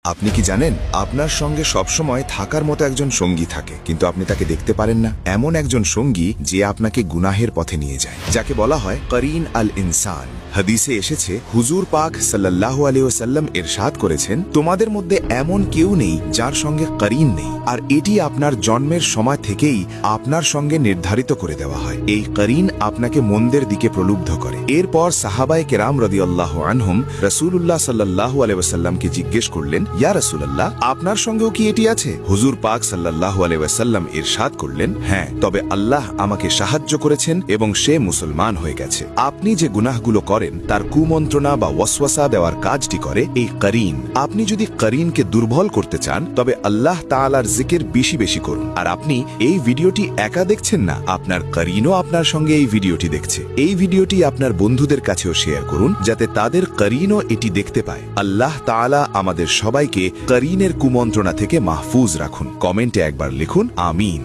আপনি কি জানেন আপনার সঙ্গে সবসময় থাকার মতো একজন সঙ্গী থাকে, কিন্তু আপনি তাকে দেখতে পারেন না। এমন একজন সঙ্গী যে আপনাকে গুনাহের পথে নিয়ে যায়, যাকে বলা হয় করিন আল ইনসান। হাদিসে এসেছে, হুজুর পাক সাল্লাল্লাহু আলাইহি ওয়াসাল্লাম ইরশাদ করেছেন, তোমাদের মধ্যে এমন কেউ নেই যার সঙ্গে করিন নেই, আর এটি আপনার জন্মের সময় থেকেই আপনার সঙ্গে নির্ধারিত করে দেওয়া হয়। এই করিন আপনাকে মন্দের দিকে প্রলুব্ধ করে। এরপর সাহাবায়ে কেরাম রাদিয়াল্লাহু আনহুম রাসূলুল্লাহ সাল্লাল্লাহু আলাইহি ওয়াসাল্লামকে জিজ্ঞেস করলেন, ইয়া রাসূলুল্লাহ, আপনার সঙ্গেও কি এটি আছে? হুজুর পাক সাল্লাল্লাহু আলাইহি ওয়াসাল্লাম ইরশাদ করলেন, হ্যাঁ, তবে আল্লাহ আমাকে সাহায্য করেছেন এবং সে মুসলমান হয়ে গেছে। আপনি যে গুনাহগুলো করেন তার কুমন্ত্রণা বা ওয়াসওয়াসা দেওয়ার কাজটি করে এই করিন। আপনি যদি করিনকে দুর্বল করতে চান তবে আল্লাহ তাআলার জিকির বেশি বেশি করুন। আর আপনি এই ভিডিওটি একা দেখছেন না, আপনার করিনও আপনার সঙ্গে এই ভিডিওটি দেখছে। এই ভিডিওটি আপনার বন্ধুদের কাছেও শেয়ার করুন, যাতে তাদের করিনও এটি দেখতে পায়। আল্লাহ তাআলা আমাদের সবাইকে করিনের কুমন্ত্রণা থেকে মাহফুজ রাখুন। কমেন্টে একবার লিখুন আমিন।